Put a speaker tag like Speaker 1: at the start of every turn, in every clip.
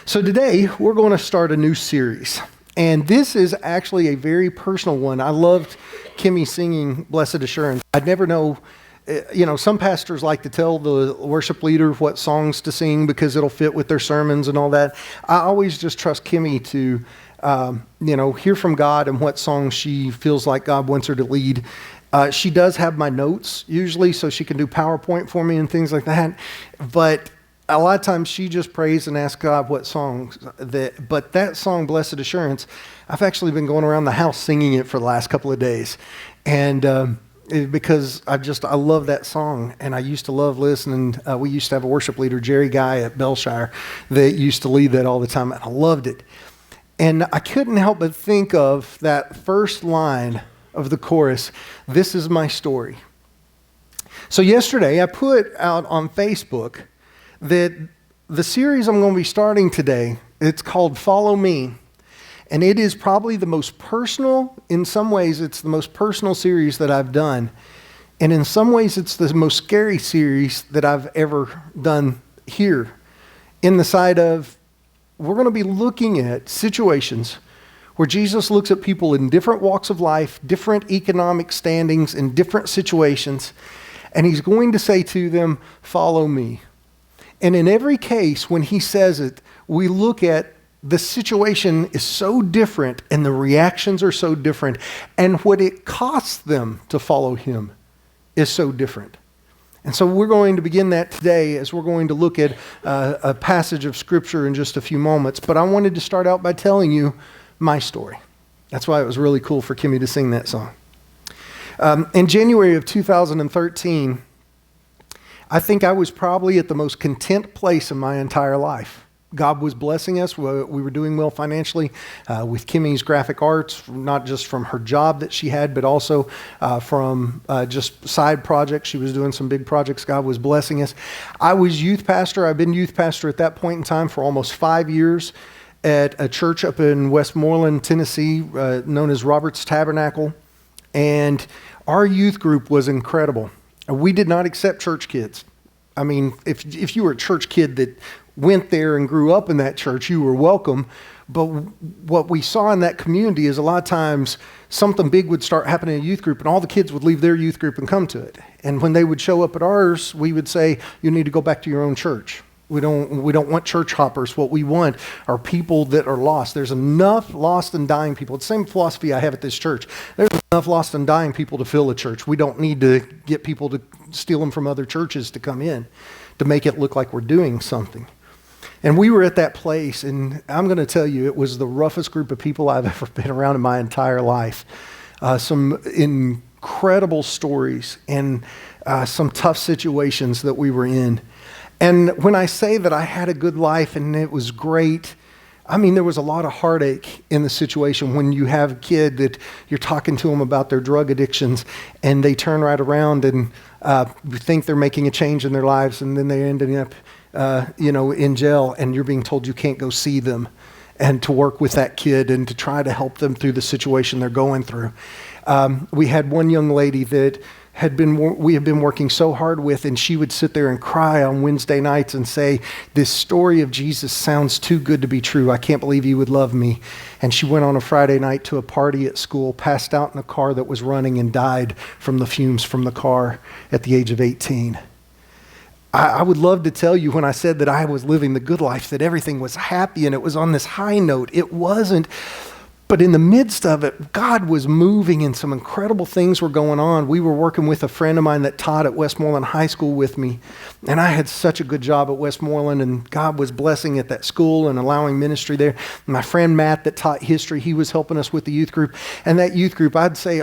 Speaker 1: So today, we're going to start a new series. And this is actually a very personal one. I loved Kimmy singing Blessed Assurance. I'd never know, some pastors like to tell the worship leader what songs to sing because it'll fit with their sermons and all that. I always just trust Kimmy to, hear from God and what songs she feels like God wants her to lead. She does have my notes usually, so she can do PowerPoint for me and things like that. But a lot of times she just prays and asks God what songs but that song, Blessed Assurance, I've actually been going around the house singing it for the last couple of days. And because I love that song, and I used to love listening. We used to have a worship leader, Jerry Guy at Belshire, that used to lead that all the time, and I loved it. And I couldn't help but think of that first line of the chorus, "This is my story." So yesterday I put out on Facebook that the series I'm going to be starting today, it's called Follow Me. And it is probably the most personal, in some ways it's the most personal series that I've done. And in some ways it's the most scary series that I've ever done here. In the side of, we're going to be looking at situations where Jesus looks at people in different walks of life, different economic standings, in different situations, and he's going to say to them, follow me. And in every case, when he says it, we look at the situation is so different and the reactions are so different, and what it costs them to follow him is so different. And so we're going to begin that today as we're going to look at a passage of Scripture in just a few moments. But I wanted to start out by telling you my story. That's why it was really cool for Kimmy to sing that song. In January of 2013, I think I was probably at the most content place in my entire life. God was blessing us. We were doing well financially with Kimmy's graphic arts, not just from her job that she had, but also from just side projects. She was doing some big projects. God was blessing us. I was youth pastor. I've been youth pastor at that point in time for almost 5 years at a church up in Westmoreland, Tennessee, known as Robert's Tabernacle. And our youth group was incredible. We did not accept church kids. I mean, if you were a church kid that went there and grew up in that church, you were welcome. But what we saw in that community is a lot of times something big would start happening in a youth group and all the kids would leave their youth group and come to it. And when they would show up at ours, we would say, you need to go back to your own church. We don't want church hoppers. What we want are people that are lost. There's enough lost and dying people. It's the same philosophy I have at this church. There's enough lost and dying people to fill a church. We don't need to get people to steal them from other churches to come in to make it look like we're doing something. And we were at that place, and I'm going to tell you, it was the roughest group of people I've ever been around in my entire life. Some incredible stories and some tough situations that we were in. And when I say that I had a good life and it was great, I mean, there was a lot of heartache in the situation when you have a kid that you're talking to them about their drug addictions and they turn right around and think they're making a change in their lives, and then they're ending up, in jail, and you're being told you can't go see them and to work with that kid and to try to help them through the situation they're going through. We had one young lady that we had been working so hard with, and she would sit there and cry on Wednesday nights and say, this story of Jesus sounds too good to be true. I can't believe he would love me. And she went on a Friday night to a party at school, passed out in a car that was running, and died from the fumes from the car at the age of 18. I would love to tell you when I said that I was living the good life, that everything was happy and it was on this high note. It wasn't. But in the midst of it, God was moving and some incredible things were going on. We were working with a friend of mine that taught at Westmoreland High School with me. And I had such a good job at Westmoreland, and God was blessing at that school and allowing ministry there. My friend Matt that taught history, he was helping us with the youth group. And that youth group, I'd say,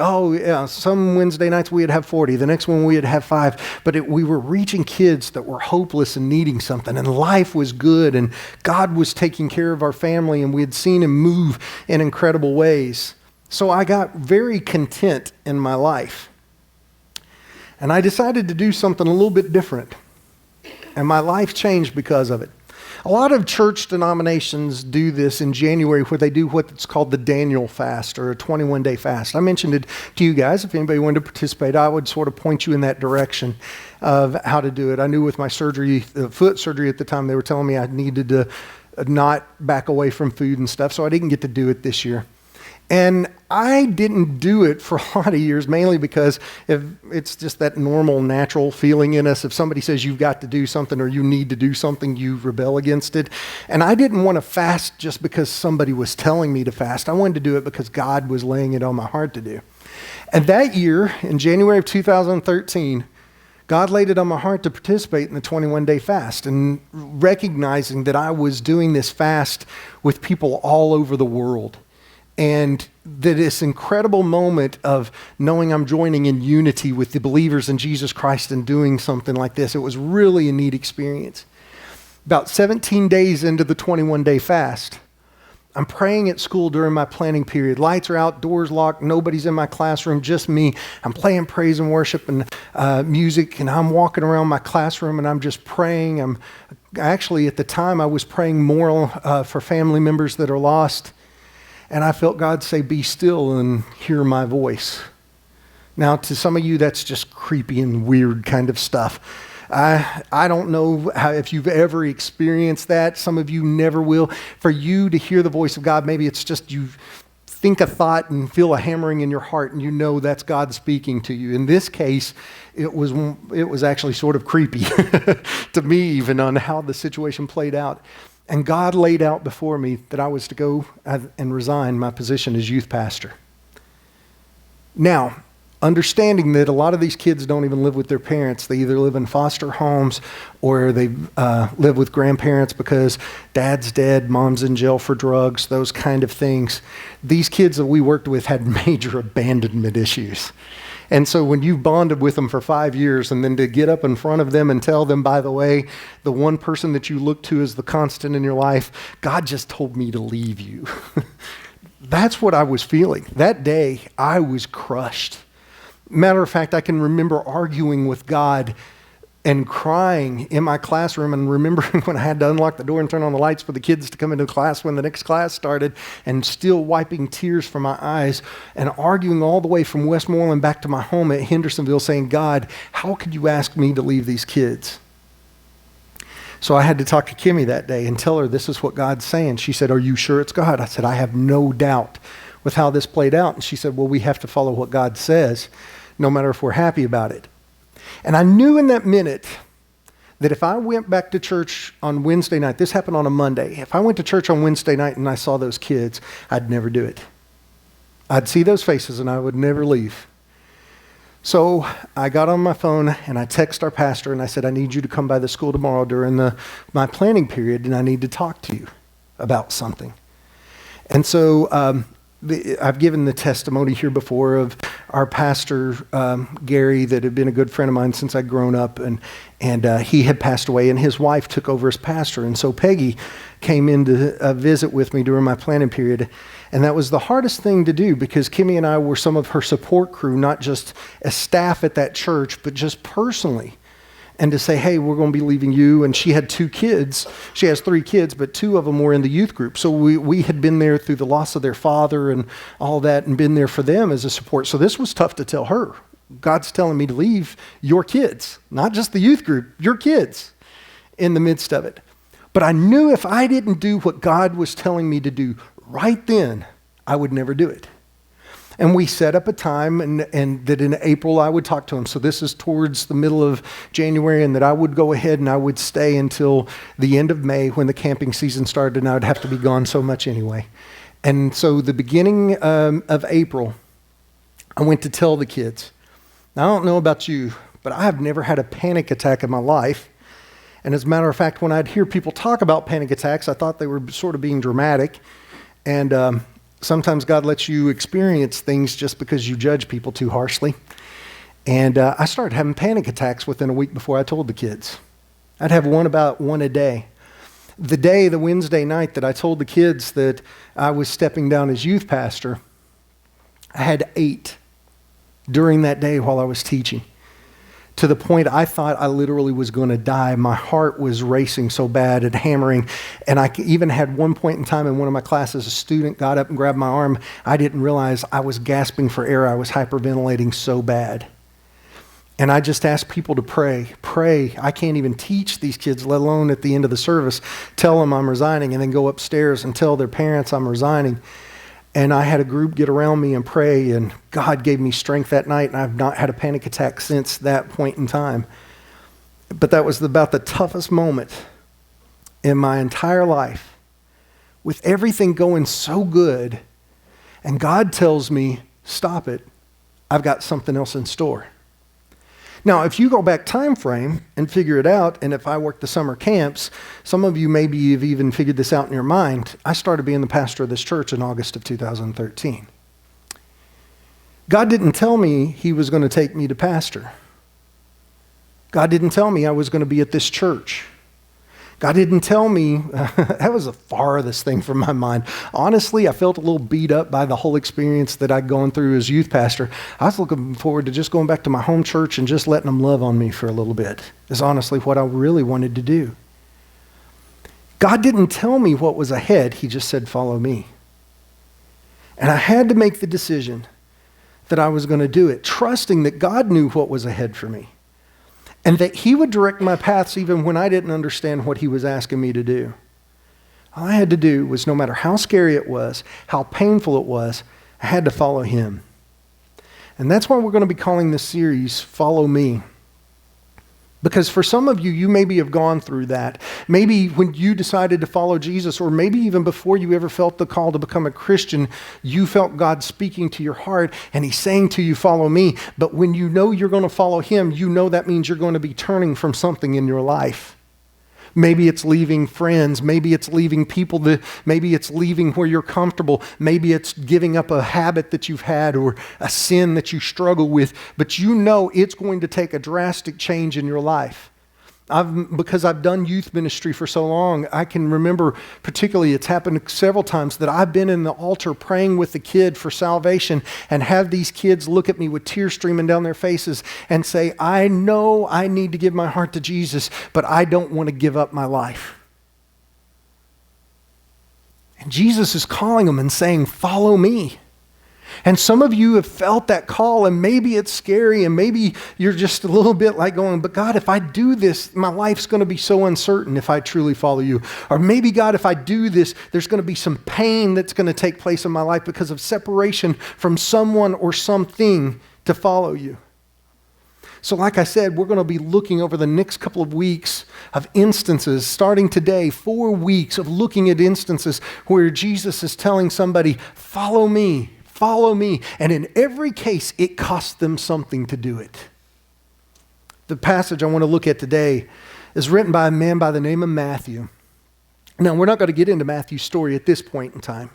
Speaker 1: some Wednesday nights we'd have 40. The next one we'd have 5. But we were reaching kids that were hopeless and needing something. And life was good. And God was taking care of our family. And we had seen him move in incredible ways. So I got very content in my life. And I decided to do something a little bit different. And my life changed because of it. A lot of church denominations do this in January where they do what's called the Daniel fast or a 21-day fast. I mentioned it to you guys. If anybody wanted to participate, I would sort of point you in that direction of how to do it. I knew with my surgery, foot surgery at the time, they were telling me I needed to not back away from food and stuff, so I didn't get to do it this year. And I didn't do it for a lot of years, mainly because if it's just that normal, natural feeling in us. If somebody says you've got to do something or you need to do something, you rebel against it. And I didn't want to fast just because somebody was telling me to fast. I wanted to do it because God was laying it on my heart to do. And that year, in January of 2013, God laid it on my heart to participate in the 21-day fast, and recognizing that I was doing this fast with people all over the world. And that this incredible moment of knowing I'm joining in unity with the believers in Jesus Christ and doing something like this, it was really a neat experience. About 17 days into the 21-day fast, I'm praying at school during my planning period. Lights are out, doors locked, nobody's in my classroom, just me. I'm playing praise and worship and music, and I'm walking around my classroom and I'm just praying. Actually, at the time, I was praying more for family members that are lost. And I felt God say, be still and hear my voice. Now, to some of you, that's just creepy and weird kind of stuff. I don't know if you've ever experienced that. Some of you never will. For you to hear the voice of God, maybe it's just you think a thought and feel a hammering in your heart and you know that's God speaking to you. In this case, it was actually sort of creepy to me even on how the situation played out. And God laid out before me that I was to go and resign my position as youth pastor. Now, understanding that a lot of these kids don't even live with their parents. They either live in foster homes or they live with grandparents because dad's dead, mom's in jail for drugs, those kind of things. These kids that we worked with had major abandonment issues. And so when you bonded with them for 5 years and then to get up in front of them and tell them, by the way, the one person that you look to as the constant in your life, God just told me to leave you. That's what I was feeling. That day, I was crushed. Matter of fact, I can remember arguing with God and crying in my classroom and remembering when I had to unlock the door and turn on the lights for the kids to come into class when the next class started, and still wiping tears from my eyes and arguing all the way from Westmoreland back to my home at Hendersonville saying, God, how could you ask me to leave these kids? So I had to talk to Kimmy that day and tell her this is what God's saying. She said, are you sure it's God? I said, I have no doubt with how this played out. And she said, well, we have to follow what God says, no matter if we're happy about it. And I knew in that minute that if I went back to church on Wednesday night, this happened on a Monday, if I went to church on Wednesday night and I saw those kids, I'd never do it. I'd see those faces and I would never leave. So I got on my phone and I texted our pastor and I said, I need you to come by the school tomorrow during my planning period and I need to talk to you about something. And so I've given the testimony here before of our pastor, Gary, that had been a good friend of mine since I'd grown up, and he had passed away, and his wife took over as pastor. And so Peggy came in to visit with me during my planning period, and that was the hardest thing to do because Kimmy and I were some of her support crew, not just as staff at that church, but just personally. And to say, hey, we're going to be leaving you. And she had 2 kids. She has 3 kids, but 2 of them were in the youth group. So we had been there through the loss of their father and all that and been there for them as a support. So this was tough to tell her. God's telling me to leave your kids, not just the youth group, your kids in the midst of it. But I knew if I didn't do what God was telling me to do right then, I would never do it. And we set up a time and that in April I would talk to him. So this is towards the middle of January, and that I would go ahead and I would stay until the end of May when the camping season started, and I would have to be gone so much anyway. And so the beginning of April, I went to tell the kids. Now, I don't know about you, but I have never had a panic attack in my life. And as a matter of fact, when I'd hear people talk about panic attacks, I thought they were sort of being dramatic. And sometimes God lets you experience things just because you judge people too harshly. And I started having panic attacks within a week before I told the kids. I'd have about one a day. The Wednesday night that I told the kids that I was stepping down as youth pastor, I had 8 during that day while I was teaching. to the point I thought I literally was going to die. My heart was racing so bad and hammering. And I even had one point in time in one of my classes, a student got up and grabbed my arm. I didn't realize I was gasping for air. I was hyperventilating so bad. And I just asked people to pray. I can't even teach these kids, let alone at the end of the service, tell them I'm resigning and then go upstairs and tell their parents I'm resigning. And I had a group get around me and pray, and God gave me strength that night, and I've not had a panic attack since that point in time. But that was about the toughest moment in my entire life, with everything going so good, and God tells me, stop it, I've got something else in store. Now, if you go back time frame and figure it out, and if I work the summer camps, some of you maybe have even figured this out in your mind. I started being the pastor of this church in August of 2013. God didn't tell me he was going to take me to pastor. God didn't tell me I was going to be at this church. God didn't tell me, that was the farthest thing from my mind. Honestly, I felt a little beat up by the whole experience that I'd gone through as youth pastor. I was looking forward to just going back to my home church and just letting them love on me for a little bit. Is honestly what I really wanted to do. God didn't tell me what was ahead. He just said, follow me. And I had to make the decision that I was going to do it, trusting that God knew what was ahead for me. And that he would direct my paths even when I didn't understand what he was asking me to do. All I had to do was, no matter how scary it was, how painful it was, I had to follow him. And that's why we're going to be calling this series, Follow Me. Because for some of you, you maybe have gone through that. Maybe when you decided to follow Jesus, or maybe even before you ever felt the call to become a Christian, you felt God speaking to your heart and he's saying to you, follow me. But when you know you're going to follow him, you know that means you're going to be turning from something in your life. Maybe it's leaving friends. Maybe it's leaving people. Maybe it's leaving where you're comfortable. Maybe it's giving up a habit that you've had or a sin that you struggle with. But you know it's going to take a drastic change in your life. Because I've done youth ministry for so long, I can remember particularly it's happened several times that I've been in the altar praying with the kid for salvation and have these kids look at me with tears streaming down their faces and say, I know I need to give my heart to Jesus, but I don't want to give up my life. And Jesus is calling them and saying, follow me. And some of you have felt that call, and maybe it's scary, and maybe you're just a little bit like going, but God, if I do this, my life's going to be so uncertain if I truly follow you. Or maybe, God, if I do this, there's going to be some pain that's going to take place in my life because of separation from someone or something to follow you. So like I said, we're going to be looking over the next couple of weeks of instances, starting today, 4 weeks of looking at instances where Jesus is telling somebody, follow me. Follow me. And in every case, it cost them something to do it. The passage I want to look at today is written by a man by the name of Matthew. Now, we're not going to get into Matthew's story at this point in time.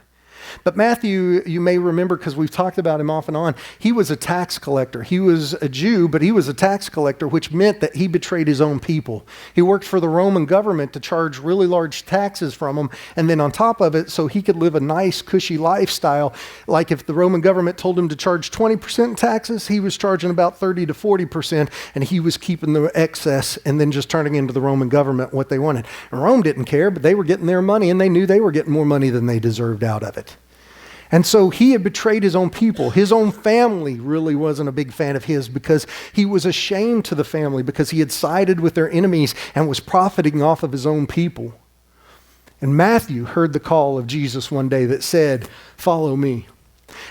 Speaker 1: But Matthew, you may remember because we've talked about him off and on, he was a tax collector. He was a Jew, but he was a tax collector, which meant that he betrayed his own people. He worked for the Roman government to charge really large taxes from them, and then on top of it, so he could live a nice, cushy lifestyle. Like if the Roman government told him to charge 20% taxes, he was charging about 30 to 40%, and he was keeping the excess and then just turning into the Roman government what they wanted. And Rome didn't care, but they were getting their money, and they knew they were getting more money than they deserved out of it. And so he had betrayed his own people. His own family really wasn't a big fan of his because he was ashamed to the family because he had sided with their enemies and was profiting off of his own people. And Matthew heard the call of Jesus one day that said, follow me.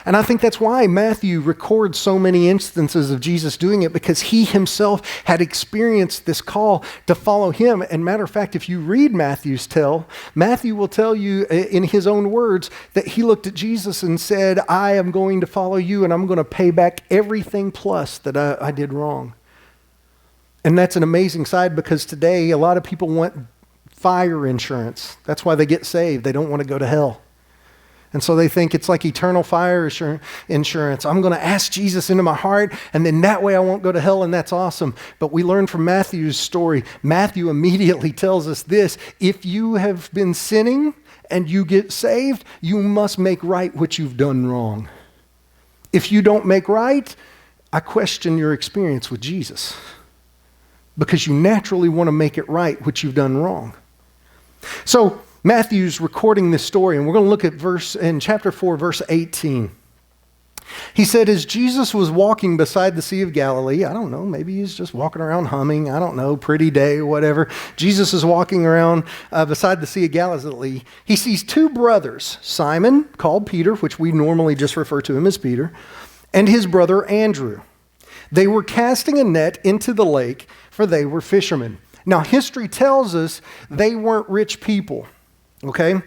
Speaker 1: And I think that's why Matthew records so many instances of Jesus doing it, because he himself had experienced this call to follow him. And matter of fact, if you read Matthew's tell, Matthew will tell you in his own words that he looked at Jesus and said, I am going to follow you and I'm going to pay back everything plus that I did wrong. And that's an amazing side, because today a lot of people want fire insurance. That's why they get saved. They don't want to go to hell. And so they think it's like eternal fire insurance. I'm going to ask Jesus into my heart, and then that way I won't go to hell, and that's awesome. But we learn from Matthew's story, Matthew immediately tells us this: if you have been sinning and you get saved, you must make right what you've done wrong. If you don't make right, I question your experience with Jesus. because you naturally want to make it right what you've done wrong. So Matthew's recording this story, and we're going to look at in chapter 4, verse 18. He said, as Jesus was walking beside the Sea of Galilee, I don't know, maybe he's just walking around humming, I don't know, pretty day, whatever. Jesus is walking around beside the Sea of Galilee. He sees two brothers, Simon, called Peter, which we normally just refer to him as Peter, and his brother Andrew. They were casting a net into the lake, for they were fishermen. Now, history tells us they weren't rich people, okay?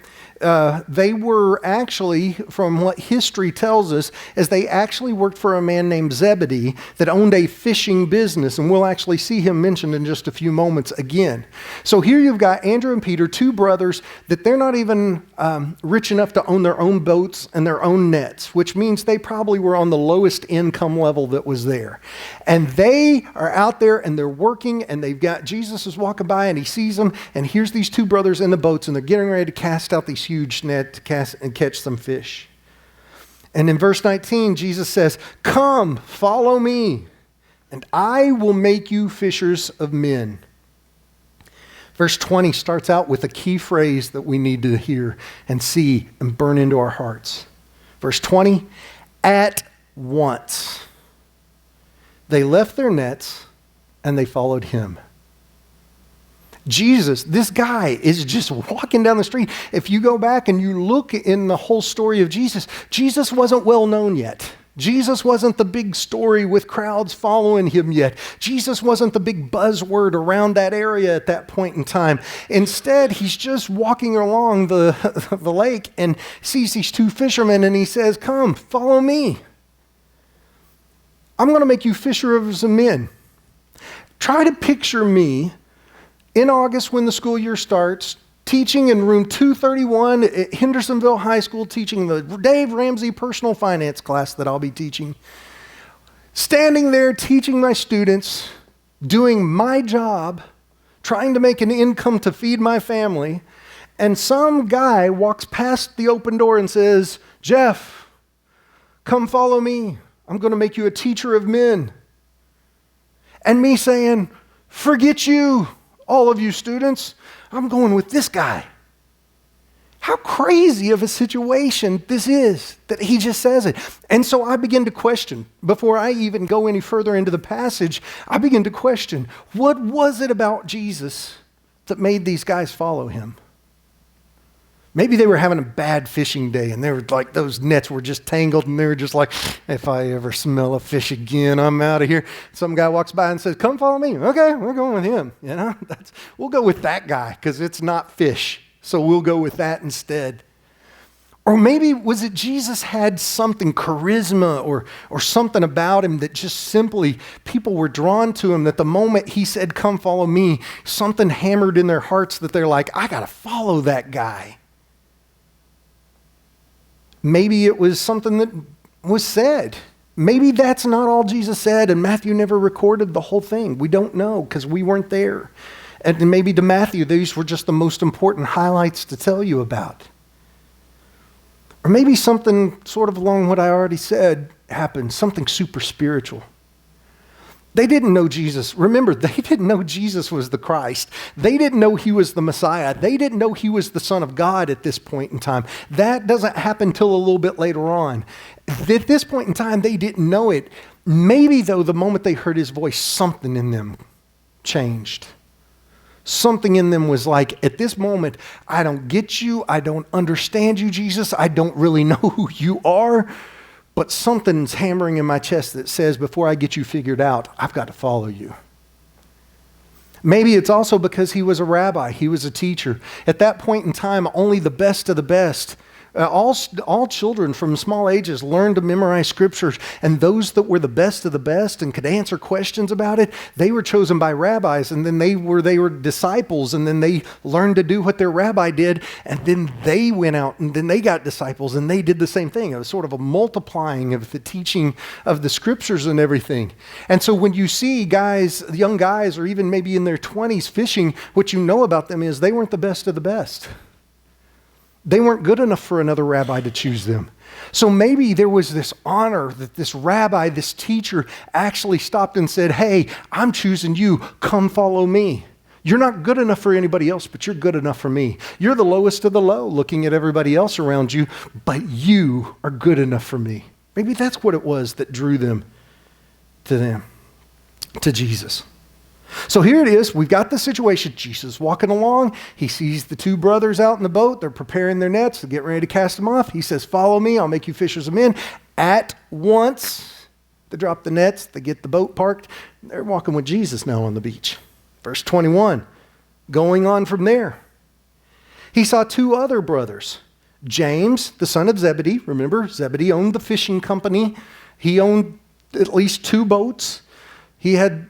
Speaker 1: They were actually, from what history tells us, is they actually worked for a man named Zebedee that owned a fishing business, and we'll actually see him mentioned in just a few moments again. So here you've got Andrew and Peter, two brothers that they're not even rich enough to own their own boats and their own nets, which means they probably were on the lowest income level that was there. And they are out there and they're working, and they've got Jesus is walking by and he sees them, and here's these two brothers in the boats, and they're getting ready to cast out these huge net to cast and catch some fish. And in verse 19, Jesus says, "Come, follow me, and I will make you fishers of men." Verse 20 starts out with a key phrase that we need to hear and see and burn into our hearts. Verse 20, at once they left their nets and they followed him. Jesus, this guy is just walking down the street. If you go back and you look in the whole story of Jesus, Jesus wasn't well known yet. Jesus wasn't the big story with crowds following him yet. Jesus wasn't the big buzzword around that area at that point in time. Instead, he's just walking along the lake and sees these two fishermen, and he says, "Come, follow me. I'm going to make you fishers of men." Try to picture me in August, when the school year starts, teaching in room 231 at Hendersonville High School, teaching the Dave Ramsey personal finance class that I'll be teaching. Standing there teaching my students, doing my job, trying to make an income to feed my family, and some guy walks past the open door and says, "Jeff, come follow me. I'm going to make you a teacher of men." And me saying, "Forget you, all of you students, I'm going with this guy." How crazy of a situation this is that he just says it. And so I begin to question, before I even go any further into the passage, I begin to question, what was it about Jesus that made these guys follow him? Maybe they were having a bad fishing day and they were like, those nets were just tangled, and they were just like, "If I ever smell a fish again, I'm out of here." Some guy walks by and says, "Come follow me." Okay, we're going with him. We'll go with that guy because it's not fish. So we'll go with that instead. Or maybe was it Jesus had something, charisma or something about him that just simply people were drawn to him, that the moment he said, "Come follow me," something hammered in their hearts that they're like, "I got to follow that guy." Maybe it was something that was said. Maybe that's not all Jesus said, and Matthew never recorded the whole thing. We don't know because we weren't there. And maybe to Matthew, these were just the most important highlights to tell you about. Or maybe something sort of along what I already said happened, something super spiritual. They didn't know Jesus. Remember, they didn't know Jesus was the Christ. They didn't know he was the Messiah. They didn't know he was the Son of God at this point in time. That doesn't happen till a little bit later on. At this point in time, they didn't know it. Maybe, though, the moment they heard his voice, something in them changed. Something in them was like, at this moment, I don't get you. I don't understand you, Jesus. I don't really know who you are. But something's hammering in my chest that says, before I get you figured out, I've got to follow you. Maybe it's also because he was a rabbi. He was a teacher. At that point in time, only the best of the best. All children from small ages learned to memorize scriptures, and those that were the best of the best and could answer questions about it, they were chosen by rabbis, and then they were disciples, and then they learned to do what their rabbi did, and then they went out and then they got disciples and they did the same thing. It was sort of a multiplying of the teaching of the scriptures and everything. And so when you see guys, young guys, or even maybe in their 20s fishing, what you know about them is they weren't the best of the best. They weren't good enough for another rabbi to choose them. So maybe there was this honor that this rabbi, this teacher, actually stopped and said, hey, I'm choosing you. Come follow me. You're not good enough for anybody else, but you're good enough for me. You're the lowest of the low looking at everybody else around you, but you are good enough for me. Maybe that's what it was that drew them, to Jesus. So here it is. We've got the situation. Jesus walking along. He sees the two brothers out in the boat. They're preparing their nets. They're getting ready to cast them off. He says, follow me. I'll make you fishers of men. At once, they drop the nets. They get the boat parked. They're walking with Jesus now on the beach. Verse 21, going on from there. He saw two other brothers. James, the son of Zebedee. Remember, Zebedee owned the fishing company. He owned at least two boats. He had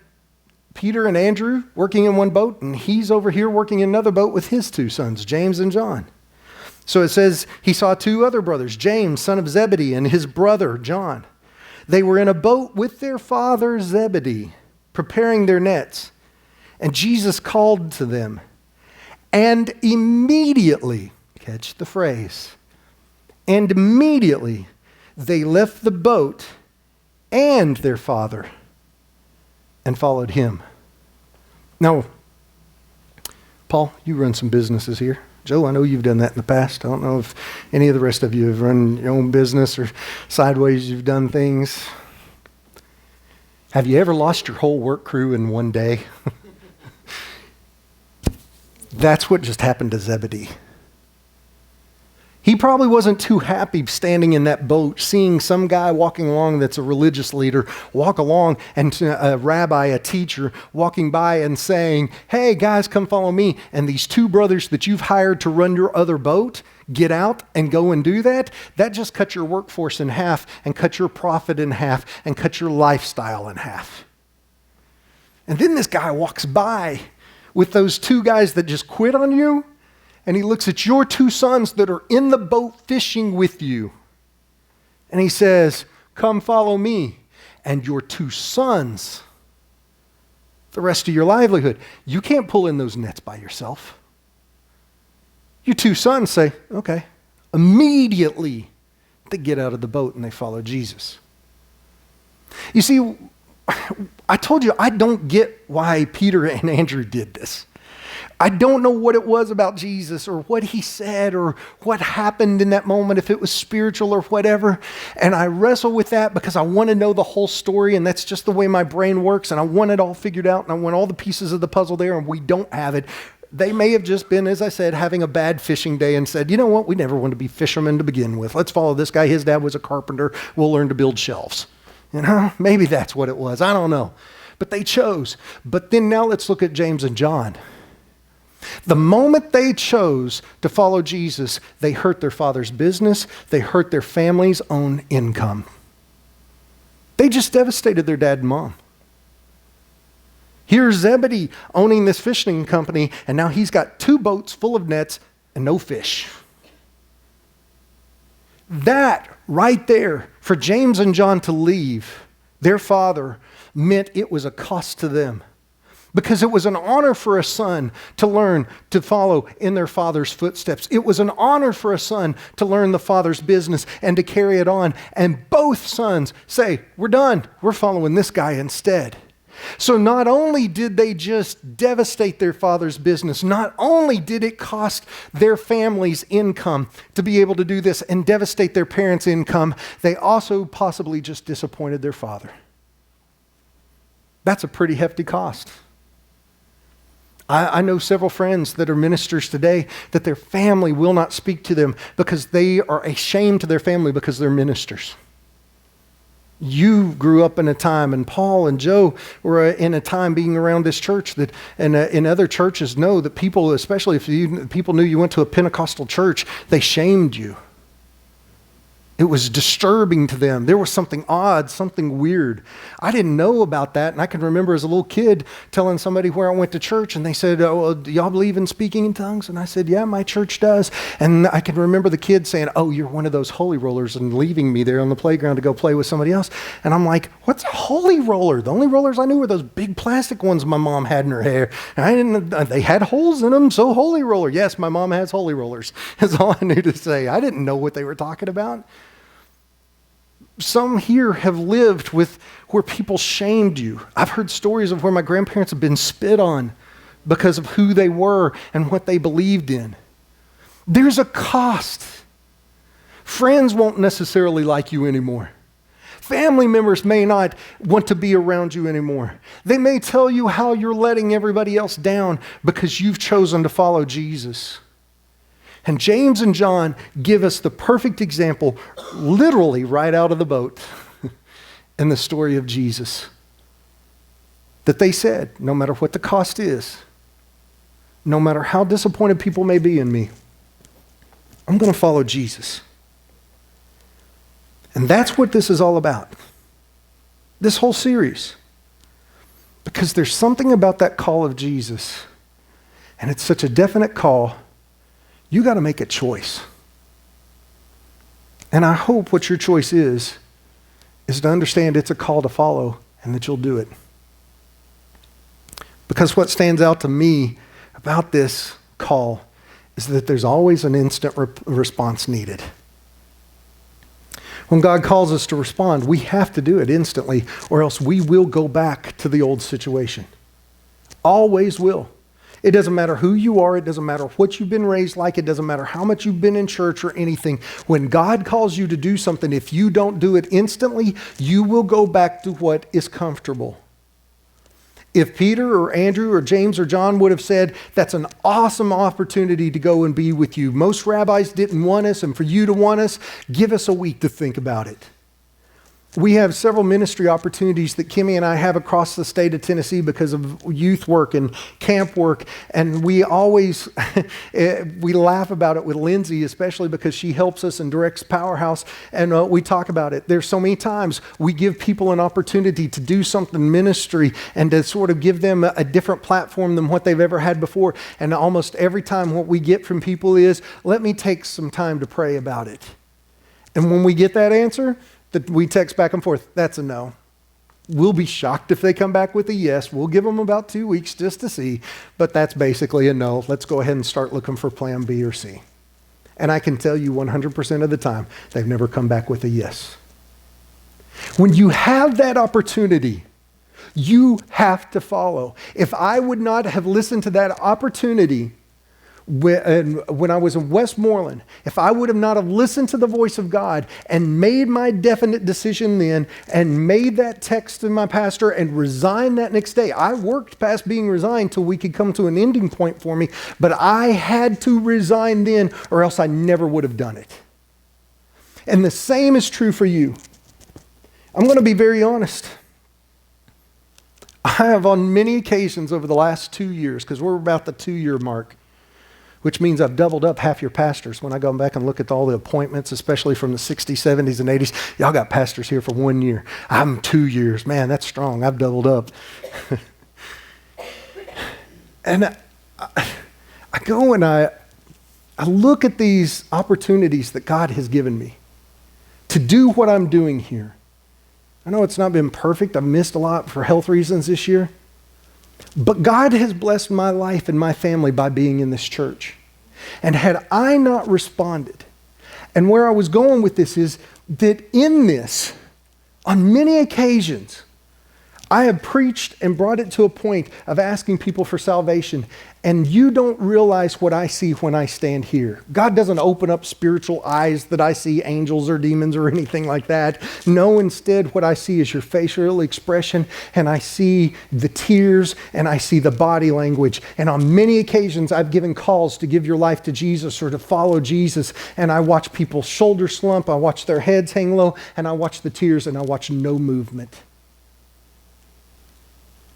Speaker 1: Peter and Andrew working in one boat, and he's over here working in another boat with his two sons, James and John. So it says he saw two other brothers, James, son of Zebedee, and his brother, John. They were in a boat with their father, Zebedee, preparing their nets. And Jesus called to them. And immediately, catch the phrase, and immediately they left the boat and their father and followed him. Now, Paul, you run some businesses here. Joe, I know you've done that in the past. I don't know if any of the rest of you have run your own business or sideways you've done things. Have you ever lost your whole work crew in one day? That's what just happened to Zebedee. He probably wasn't too happy standing in that boat, seeing some guy walking along that's a religious leader walk along, and a rabbi, a teacher, walking by and saying, hey, guys, come follow me. And these two brothers that you've hired to run your other boat, get out and go and do that. That just cut your workforce in half and cut your profit in half and cut your lifestyle in half. And then this guy walks by with those two guys that just quit on you, and he looks at your two sons that are in the boat fishing with you. And he says, come follow me. And your two sons, the rest of your livelihood. You can't pull in those nets by yourself. Your two sons say, okay. Immediately, they get out of the boat and they follow Jesus. You see, I told you I don't get why Peter and Andrew did this. I don't know what it was about Jesus or what he said or what happened in that moment, if it was spiritual or whatever. And I wrestle with that because I want to know the whole story, and that's just the way my brain works, and I want it all figured out, and I want all the pieces of the puzzle there, and we don't have it. They may have just been, as I said, having a bad fishing day and said, you know what, we never wanted to be fishermen to begin with. Let's follow this guy. His dad was a carpenter. We'll learn to build shelves. You know, maybe that's what it was. I don't know. But they chose. But then now let's look at James and John. The moment they chose to follow Jesus, they hurt their father's business. They hurt their family's own income. They just devastated their dad and mom. Here's Zebedee owning this fishing company, and now he's got two boats full of nets and no fish. That right there, for James and John to leave their father, meant it was a cost to them. Because it was an honor for a son to learn to follow in their father's footsteps. It was an honor for a son to learn the father's business and to carry it on. And both sons say, we're done. We're following this guy instead. So not only did they just devastate their father's business, not only did it cost their family's income to be able to do this and devastate their parents' income, they also possibly just disappointed their father. That's a pretty hefty cost. I know several friends that are ministers today that their family will not speak to them because they are a shame to their family because they're ministers. You grew up in a time, and Paul and Joe were in a time being around this church that, and in other churches know that people, especially if people knew you went to a Pentecostal church, they shamed you. It was disturbing to them. There was something odd, something weird. I didn't know about that, and I can remember as a little kid telling somebody where I went to church, and they said, "Oh, well, do y'all believe in speaking in tongues?" And I said, "Yeah, my church does." And I can remember the kid saying, "Oh, you're one of those holy rollers," and leaving me there on the playground to go play with somebody else. And I'm like, "What's a holy roller?" The only rollers I knew were those big plastic ones my mom had in her hair. And I didn't. They had holes in them, so holy roller. Yes, my mom has holy rollers. That's all I knew to say. I didn't know what they were talking about. Some here have lived with where people shamed you. I've heard stories of where my grandparents have been spit on because of who they were and what they believed in. There's a cost. Friends won't necessarily like you anymore. Family members may not want to be around you anymore. They may tell you how you're letting everybody else down because you've chosen to follow Jesus. And James and John give us the perfect example, literally right out of the boat, in the story of Jesus. That they said, no matter what the cost is, no matter how disappointed people may be in me, I'm going to follow Jesus. And that's what this is all about. This whole series. Because there's something about that call of Jesus, and it's such a definite call. You got to make a choice. And I hope what your choice is to understand it's a call to follow and that you'll do it. Because what stands out to me about this call is that there's always an instant response needed. When God calls us to respond, we have to do it instantly, or else we will go back to the old situation. Always will. It doesn't matter who you are. It doesn't matter what you've been raised like. It doesn't matter how much you've been in church or anything. When God calls you to do something, if you don't do it instantly, you will go back to what is comfortable. If Peter or Andrew or James or John would have said, "That's an awesome opportunity to go and be with you. Most rabbis didn't want us, and for you to want us, give us a week to think about it." We have several ministry opportunities that Kimmy and I have across the state of Tennessee because of youth work and camp work. And we always, we laugh about it with Lindsay, especially because she helps us and directs Powerhouse. And we talk about it. There's so many times we give people an opportunity to do something ministry and to sort of give them a different platform than what they've ever had before. And almost every time what we get from people is, "Let me take some time to pray about it." And when we get that answer, that we text back and forth, that's a no. We'll be shocked if they come back with a yes. We'll give them about 2 weeks just to see, but that's basically a no. Let's go ahead and start looking for plan B or C. And I can tell you 100% of the time, they've never come back with a yes. When you have that opportunity, you have to follow. If I would not have listened to that opportunity when I was in Westmoreland, if I would have not have listened to the voice of God and made my definite decision then and made that text to my pastor and resigned that next day, I worked past being resigned till we could come to an ending point for me, but I had to resign then or else I never would have done it. And the same is true for you. I'm going to be very honest. I have on many occasions over the last 2 years, because we're about the 2-year mark, which means I've doubled up half your pastors. When I go back and look at all the appointments, especially from the 60s, 70s, and 80s, y'all got pastors here for 1 year. I'm 2 years. Man, that's strong. I've doubled up. And I go and I look at these opportunities that God has given me to do what I'm doing here. I know it's not been perfect. I've missed a lot for health reasons this year. But God has blessed my life and my family by being in this church. And had I not responded, and where I was going with this is that in this, on many occasions, I have preached and brought it to a point of asking people for salvation, and you don't realize what I see when I stand here. God doesn't open up spiritual eyes that I see angels or demons or anything like that. No, instead, what I see is your facial expression, and I see the tears, and I see the body language. And on many occasions, I've given calls to give your life to Jesus or to follow Jesus, and I watch people's shoulders slump, I watch their heads hang low, and I watch the tears, and I watch no movement.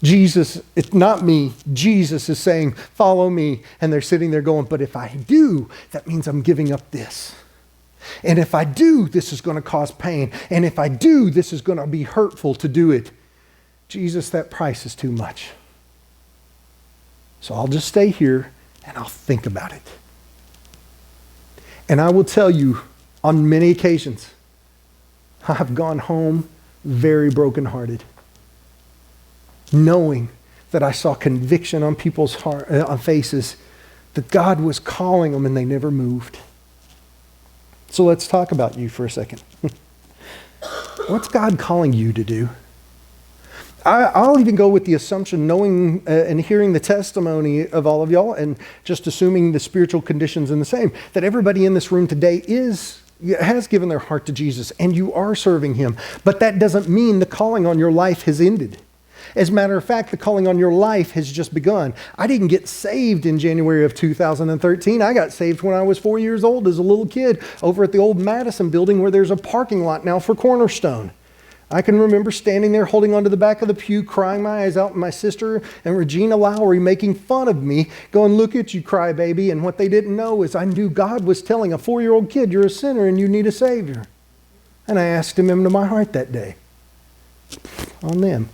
Speaker 1: Jesus, it's not me. Jesus is saying, "Follow me." And they're sitting there going, "But if I do, that means I'm giving up this." And if I do, this is going to cause pain. And if I do, this is going to be hurtful to do it. Jesus, that price is too much. So I'll just stay here and I'll think about it. And I will tell you, on many occasions, I've gone home very brokenhearted, knowing that I saw conviction on people's faces, that God was calling them and they never moved. So let's talk about you for a second. What's God calling you to do? I'll even go with the assumption, knowing and hearing the testimony of all of y'all, and just assuming the spiritual conditions in the same, that everybody in this room today has given their heart to Jesus, and you are serving him. But that doesn't mean the calling on your life has ended. As a matter of fact, the calling on your life has just begun. I didn't get saved in January of 2013. I got saved when I was 4 years old as a little kid over at the old Madison building where there's a parking lot now for Cornerstone. I can remember standing there holding onto the back of the pew, crying my eyes out, and my sister and Regina Lowry making fun of me, going, "Look at you, crybaby." And what they didn't know is I knew God was telling a 4-year-old kid, "You're a sinner and you need a Savior." And I asked him into my heart that day. On them.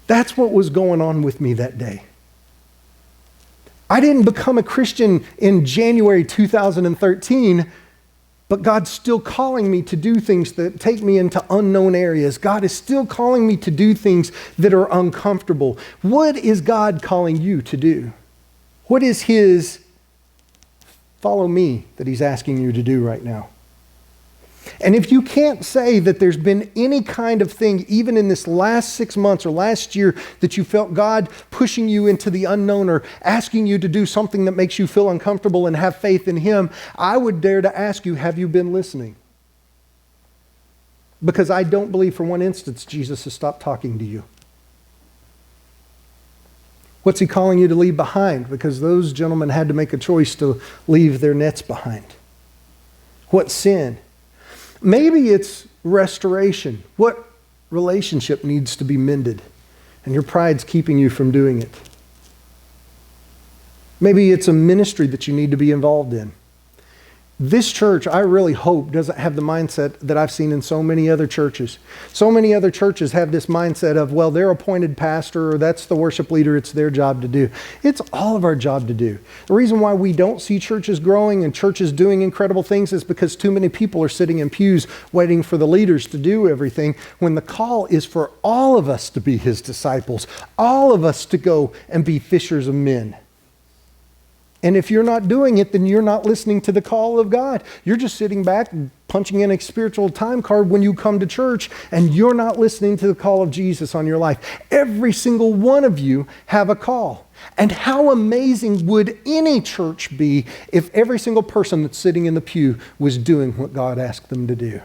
Speaker 1: That's what was going on with me that day. I didn't become a Christian in January 2013, but God's still calling me to do things that take me into unknown areas. God is still calling me to do things that are uncomfortable. What is God calling you to do? What is his follow me that he's asking you to do right now? And if you can't say that there's been any kind of thing, even in this last 6 months or last year, that you felt God pushing you into the unknown or asking you to do something that makes you feel uncomfortable and have faith in him, I would dare to ask you, have you been listening? Because I don't believe for one instance Jesus has stopped talking to you. What's he calling you to leave behind? Because those gentlemen had to make a choice to leave their nets behind. What sin? Maybe it's restoration. What relationship needs to be mended? And your pride's keeping you from doing it. Maybe it's a ministry that you need to be involved in. This church, I really hope, doesn't have the mindset that I've seen in so many other churches. So many other churches have this mindset of, well, they're appointed pastor or that's the worship leader, it's their job to do. It's all of our job to do. The reason why we don't see churches growing and churches doing incredible things is because too many people are sitting in pews waiting for the leaders to do everything, when the call is for all of us to be his disciples, all of us to go and be fishers of men. And if you're not doing it, then you're not listening to the call of God. You're just sitting back and punching in a spiritual time card when you come to church, and you're not listening to the call of Jesus on your life. Every single one of you have a call. And how amazing would any church be if every single person that's sitting in the pew was doing what God asked them to do?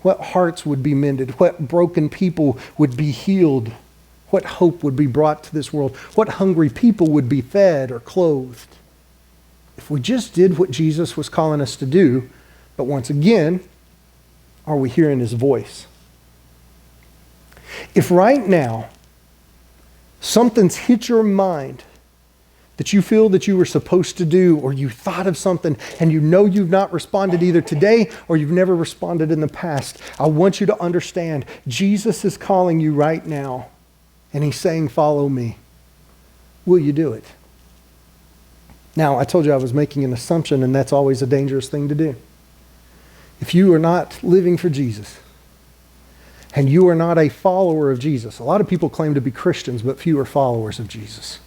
Speaker 1: What hearts would be mended? What broken people would be healed? What hope would be brought to this world? What hungry people would be fed or clothed? If we just did what Jesus was calling us to do, but once again, are we hearing his voice? If right now something's hit your mind that you feel that you were supposed to do, or you thought of something and you know you've not responded either today or you've never responded in the past, I want you to understand Jesus is calling you right now. And he's saying, follow me. Will you do it? Now, I told you I was making an assumption, and that's always a dangerous thing to do. If you are not living for Jesus, and you are not a follower of Jesus, a lot of people claim to be Christians, but few are followers of Jesus.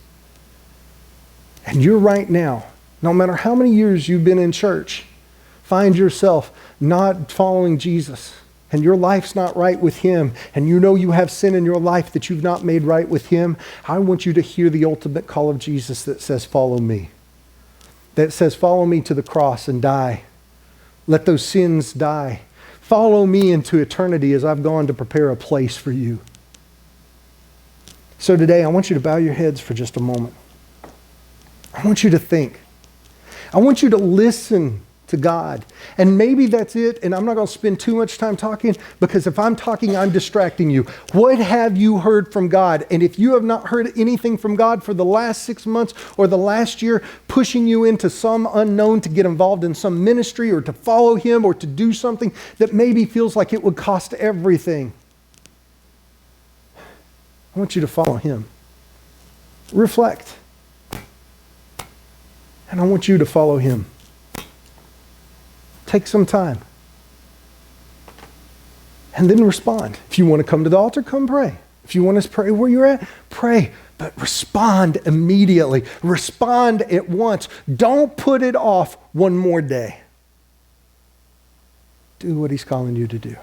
Speaker 1: And you're right now, no matter how many years you've been in church, find yourself not following Jesus, and your life's not right with him, and you know you have sin in your life that you've not made right with him, I want you to hear the ultimate call of Jesus that says, follow me. That says, follow me to the cross and die. Let those sins die. Follow me into eternity as I've gone to prepare a place for you. So today, I want you to bow your heads for just a moment. I want you to think. I want you to listen to God. And maybe that's it, and I'm not going to spend too much time talking, because if I'm talking, I'm distracting you. What have you heard from God? And if you have not heard anything from God for the last 6 months or the last year, pushing you into some unknown to get involved in some ministry or to follow Him or to do something that maybe feels like it would cost everything, I want you to follow Him. Reflect. And I want you to follow Him. Take some time. And then respond. If you want to come to the altar, come pray. If you want to pray where you're at, pray. But respond immediately. Respond at once. Don't put it off one more day. Do what He's calling you to do.